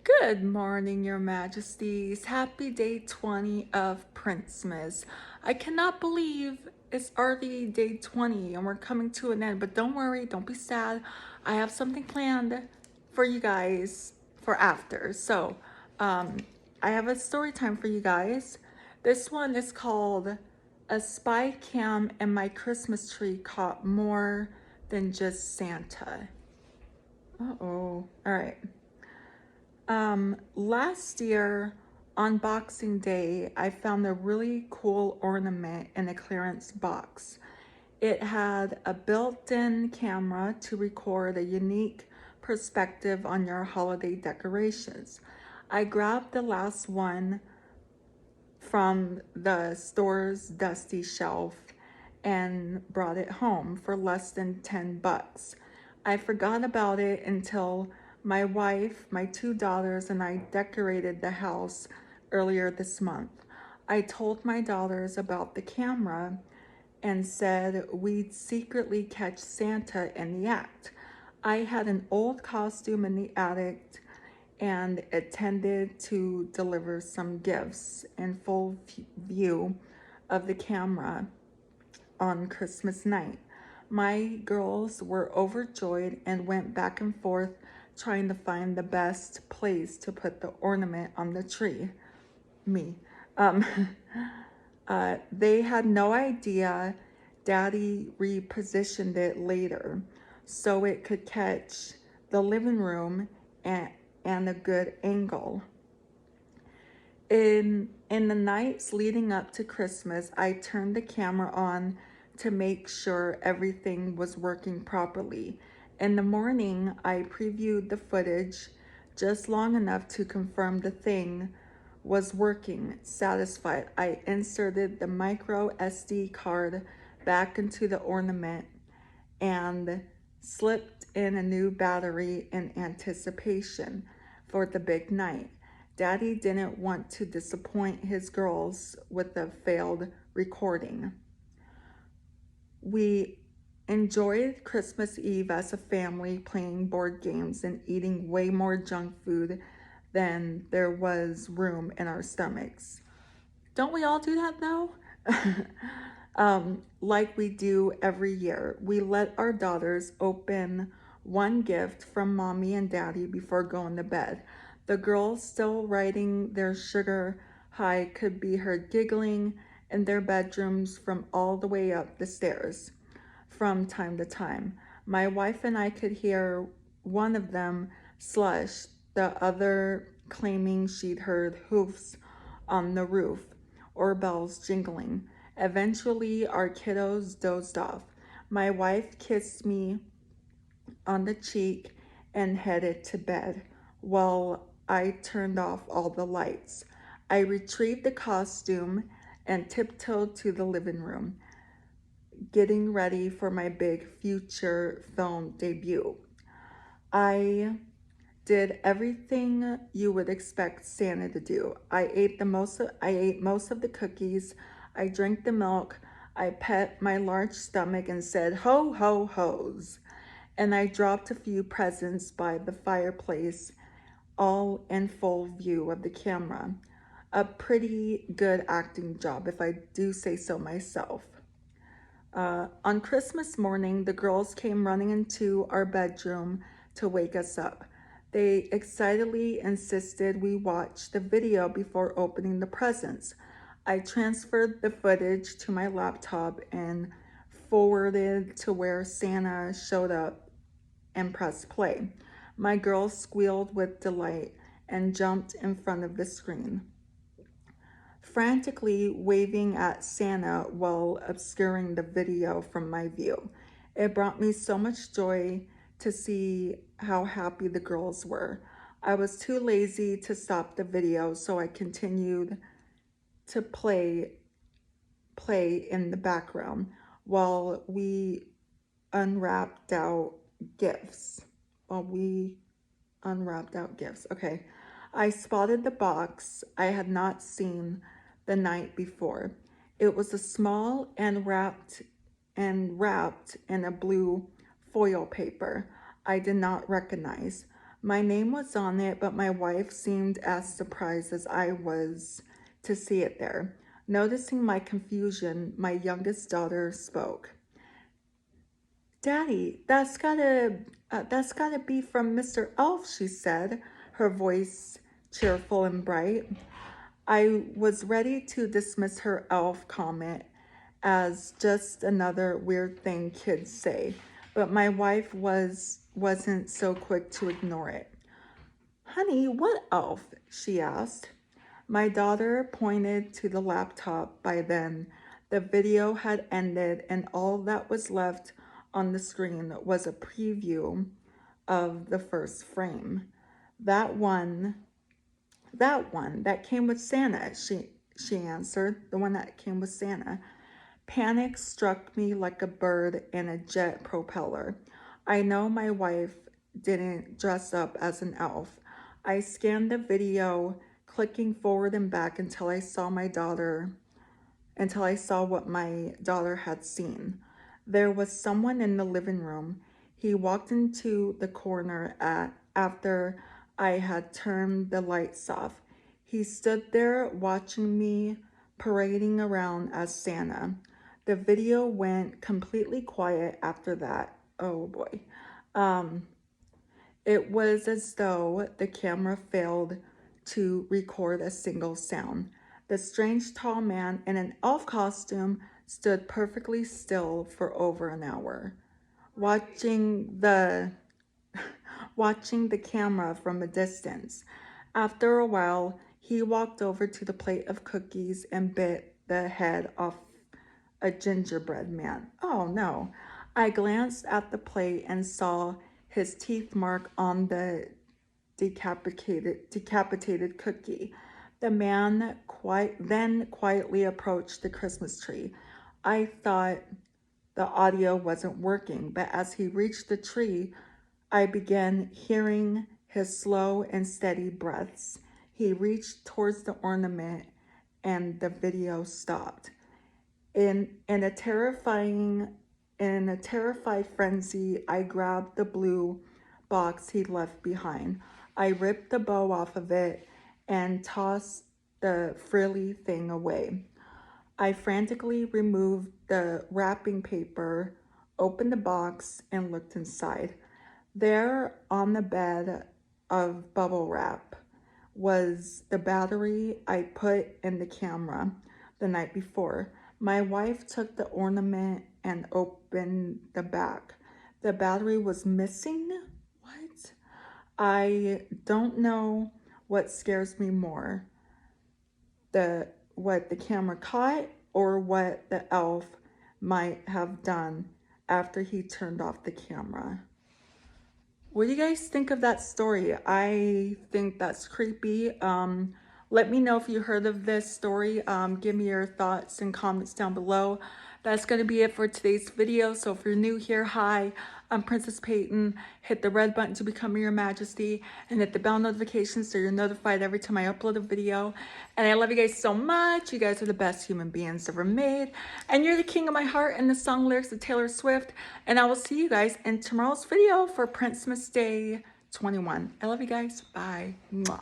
Good morning, Your Majesties. Happy day 20 of princmess. I cannot believe it's already day 20 and we're coming to an end, but don't worry, don't be sad. I have something planned for you guys for after. Um, I have a story time for you guys. This one is called A Spy Cam and My Christmas Tree Caught More Than Just Santa. Uh-oh. All right. Last year on Boxing Day, I found a really cool ornament in a clearance box. It had a built-in camera to record a unique perspective on your holiday decorations. I grabbed the last one from the store's dusty shelf and brought it home for less than 10 bucks. I forgot about it until my wife, my two daughters, and I decorated the house earlier this month. I told my daughters about the camera and said we'd secretly catch Santa in the act. I had an old costume in the attic and intended to deliver some gifts in full view of the camera on Christmas night. My girls were overjoyed and went back and forth trying to find the best place to put the ornament on the tree. Me. Um, they had no idea Daddy repositioned it later so it could catch the living room and a good angle. In the nights leading up to Christmas, I turned the camera on to make sure everything was working properly. In the morning, I previewed the footage just long enough to confirm the thing was working. Satisfied, I inserted the micro SD card back into the ornament and slipped in a new battery in anticipation for the big night. Daddy didn't want to disappoint his girls with a failed recording. We enjoyed Christmas Eve as a family, playing board games and eating way more junk food than there was room in our stomachs. Don't we all do that though? Like we do every year. We let our daughters open one gift from mommy and daddy before going to bed. The girls, still riding their sugar high, could be heard giggling in their bedrooms from all the way up the stairs from time to time. My wife and I could hear one of them slush, the other claiming she'd heard hoofs on the roof or bells jingling. Eventually, our kiddos dozed off. My wife kissed me on the cheek and headed to bed while I turned off all the lights. I retrieved the costume and tiptoed to the living room, getting ready for my big future film debut. I did everything you would expect Santa to do. I ate most of the cookies. I drank the milk. I pet my large stomach and said ho ho ho's. And I dropped a few presents by the fireplace, all in full view of the camera. A pretty good acting job, if I do say so myself. On Christmas morning, the girls came running into our bedroom to wake us up. They excitedly insisted we watch the video before opening the presents. I transferred the footage to my laptop and forwarded to where Santa showed up and pressed play. My girls squealed with delight and jumped in front of the screen, frantically waving at Santa while obscuring the video from my view. It brought me so much joy to see how happy the girls were. I was too lazy to stop the video, so I continued to play in the background while we unwrapped out gifts. While we unwrapped out gifts. Okay. I spotted the box I had not seen the night before. It was a small and wrapped in a blue foil paper I did not recognize. My name was on it, but my wife seemed as surprised as I was to see it there. Noticing my confusion, my youngest daughter spoke. Daddy, that's gotta be from Mr. Elf, she said, her voice cheerful and bright. I was ready to dismiss her elf comment as just another weird thing kids say, but my wife wasn't so quick to ignore it. Honey, what elf? She asked. My daughter pointed to the laptop. By then, the video had ended, and all that was left on the screen was a preview of the first frame. That one, that came with Santa, she answered, the one that came with Santa. Panic struck me like a bird in a jet propeller. I know my wife didn't dress up as an elf. I scanned the video, clicking forward and back until I saw what my daughter had seen. There was someone in the living room. He walked into the corner after I had turned the lights off. He stood there watching me parading around as Santa. The video went completely quiet after that. Oh boy. Um, it was as though the camera failed to record a single sound. The strange tall man in an elf costume stood perfectly still for over an hour, watching the watching the camera from a distance. After a while, he walked over to the plate of cookies and bit the head off a gingerbread man. Oh no. I glanced at the plate and saw his teeth mark on the decapitated cookie. The man then quietly approached the Christmas tree. I thought the audio wasn't working, but as he reached the tree, I began hearing his slow and steady breaths. He reached towards the ornament and the video stopped. In a terrified frenzy, I grabbed the blue box he left behind. I ripped the bow off of it and tossed the frilly thing away. I frantically removed the wrapping paper, opened the box, and looked inside. There on the bed of bubble wrap was the battery I put in the camera the night before. My wife took the ornament and opened the back. The battery was missing? What? I don't know what scares me more, what the camera caught or what the elf might have done after he turned off the camera. What do you guys think of that story? I think that's creepy. Let me know if you heard of this story. Give me your thoughts and comments down below. That's going to be it for today's video. So if you're new here, hi, I'm Princess Peyton. Hit the red button to become your majesty and hit the bell notification so you're notified every time I upload a video. And I love you guys so much. You guys are the best human beings ever made. And you're the king of my heart and the song lyrics of Taylor Swift. And I will see you guys in tomorrow's video for Princmas Day 21. I love you guys. Bye. Mwah.